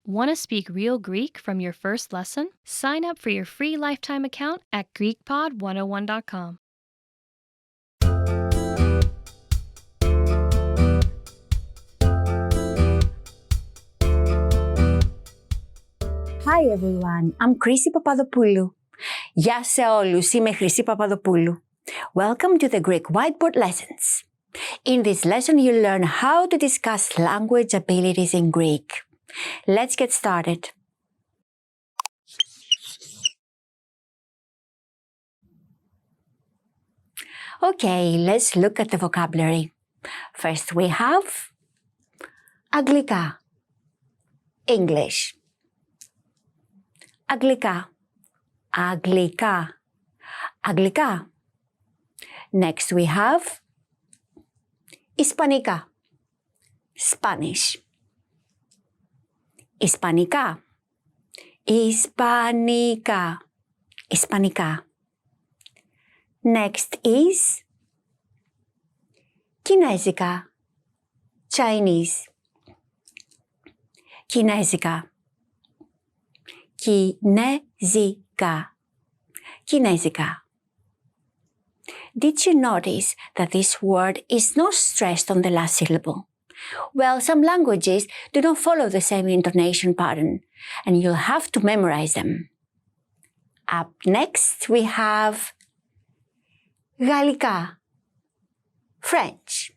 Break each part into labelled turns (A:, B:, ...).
A: Want to speak real Greek from your first lesson? Sign up for your free lifetime account at GreekPod101.com.
B: Hi everyone, I'm Chrissy Papadopoulou. Γεια σε όλους, είμαι Χρυσή Παπαδοπούλου. Welcome to the Greek Whiteboard Lessons. In this lesson, you'll learn how to discuss language abilities in Greek. Let's get started. Okay, let's look at the vocabulary. First we have Αγγλικά, English. Αγγλικά, Αγγλικά, Αγγλικά. Next we have Ισπανικά, Spanish. Ισπανικά, Ισπανικά, Ισπανικά. Next is Κινέζικα, Chinese. Κινέζικα, Κινέζικα, Κινέζικα. Did you notice that this word is not stressed on the last syllable? Well, some languages do not follow the same intonation pattern, and you'll have to memorize them. Up next, we have Γαλλικά, French.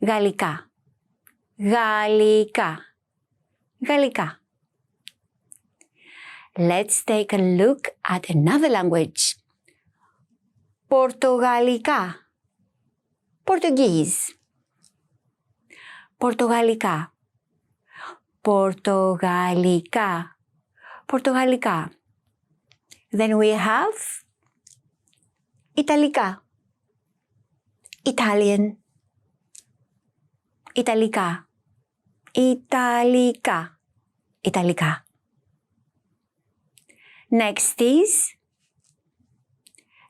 B: Γαλλικά, Γαλλικά, Γαλλικά. Let's take a look at another language. Πορτογαλικά, Portuguese. Πορτογαλικά, Πορτογαλικά, Πορτογαλικά. Then we have Ιταλικά, Italian. Ιταλικά, Ιταλικά, Ιταλικά. Next is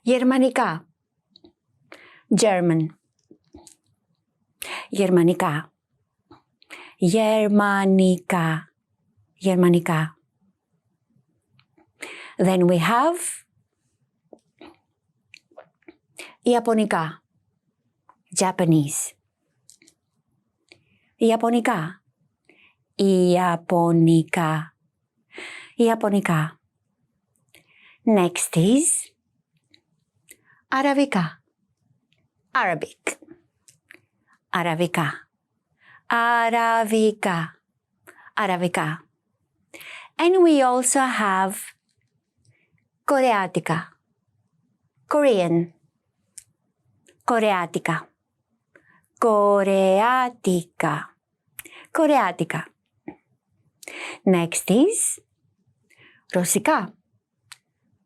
B: Γερμανικά, German. Γερμανικά, Γερμανικά, Γερμανικά. Then we have Ιαπωνικά, Japanese. Ιαπωνικά, Ιαπωνικά, Ιαπωνικά. Next is Αραβικά, Arabic. Αραβικά, Αραβικά, Αραβικά. And we also have Κορεάτικα, Korean. Κορεάτικα, Κορεάτικα, Κορεάτικα. Next is Ρωσικά,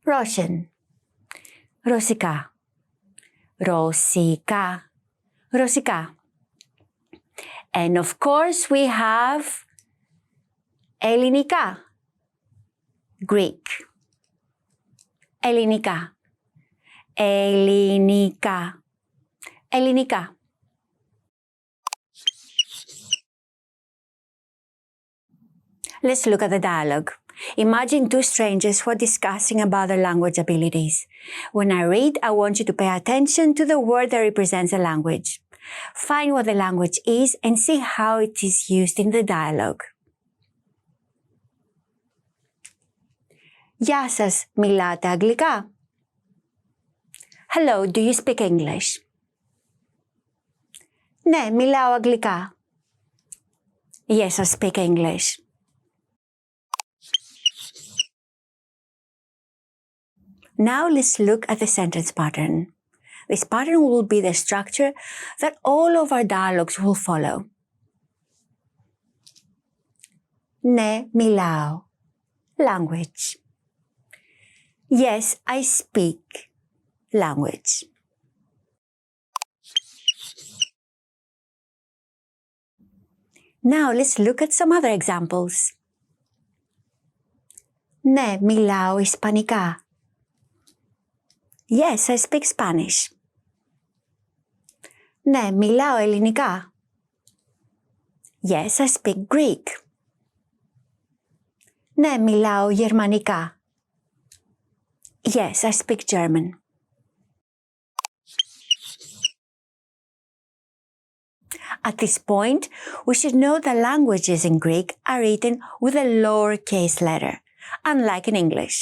B: Russian. Ρωσικά, Ρωσικά, Ρωσικά. And of course we have Ελληνικά, Greek. Ελληνικά, Ελληνικά, Ελληνικά. Let's look at the dialogue. Imagine two strangers who are discussing about their language abilities. When I read, I want you to pay attention to the word that represents the language. Find what the language is and see how it is used in the dialogue. Γεια σας, μιλάτε αγγλικά? Hello, do you speak English? Ναι, μιλάω αγγλικά. Yes, I speak English. Now let's look at the sentence pattern. This pattern will be the structure that all of our dialogues will follow. Ναι, μιλάω. Language. Yes, I speak. Language. Now let's look at some other examples. Ναι, μιλάω Ισπανικά. Yes, I speak Spanish. Ναι, μιλάω ελληνικά. Yes, I speak Greek. Ναι, μιλάω γερμανικά. Yes, I speak German. At this point, we should know that languages in Greek are written with a lowercase letter, unlike in English.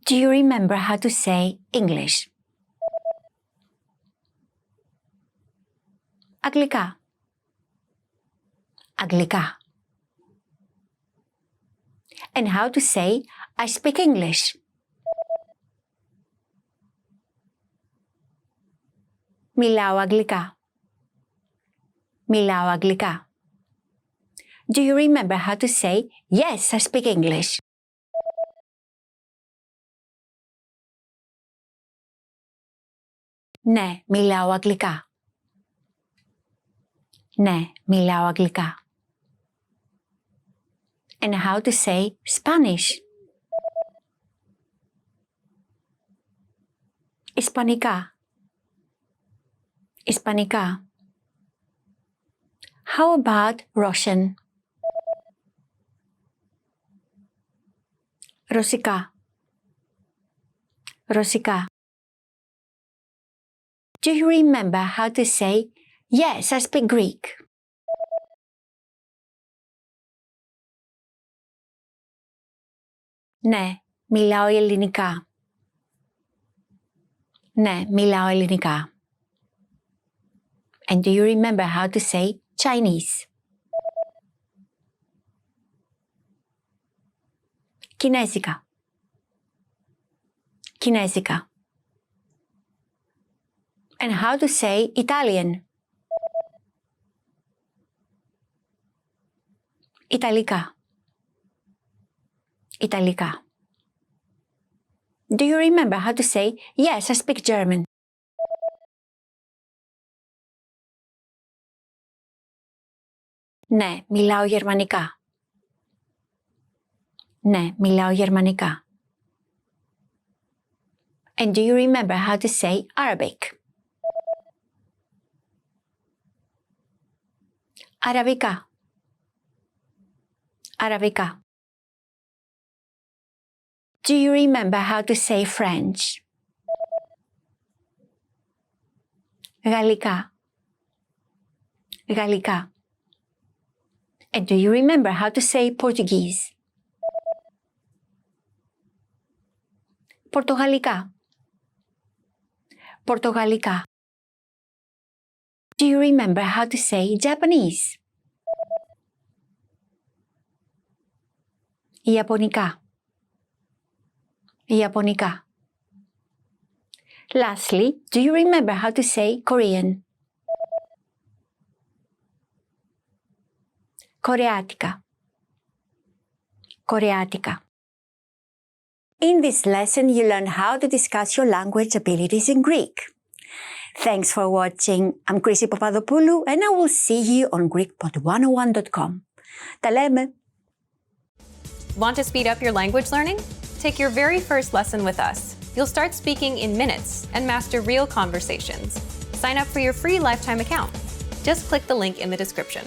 B: Do you remember how to say English? Αγγλικά. Αγγλικά. And how to say I speak English? Μιλάω αγγλικά. Μιλάω αγγλικά. Do you remember how to say yes, I speak English? Ναι, μιλάω αγγλικά. Ναι, μιλάω αγγλικά. And how to say Spanish? Ισπανικά. Ισπανικά. How about Russian? Ρωσικά. Ρωσικά. Do you remember how to say, yes, I speak Greek? Ναι, μιλάω ελληνικά. Ναι, μιλάω ελληνικά. And do you remember how to say Chinese? Κινέζικα. Κινέζικα. And how to say Italian? Ιταλικά. Ιταλικά. Do you remember how to say, yes, I speak German? Ναι, μιλάω γερμανικά. Ναι, μιλάω γερμανικά. And do you remember how to say Arabic? Αραβικά. Αραβικά. Do you remember how to say French? Γαλλικά. Γαλλικά. And do you remember how to say Portuguese? Πορτογαλικά. Πορτογαλικά. Do you remember how to say Japanese? Ιαπωνικά. Ιαπωνικά. Lastly, do you remember how to say Korean? Κορεάτικα. Κορεάτικα. In this lesson, you learn how to discuss your language abilities in Greek. Thanks for watching. I'm Chrissy Papadopoulou and I will see you on GreekPod101.com. Τα λέμε!
C: Want to speed up your language learning? Take your very first lesson with us. You'll start speaking in minutes and master real conversations. Sign up for your free lifetime account. Just click the link in the description.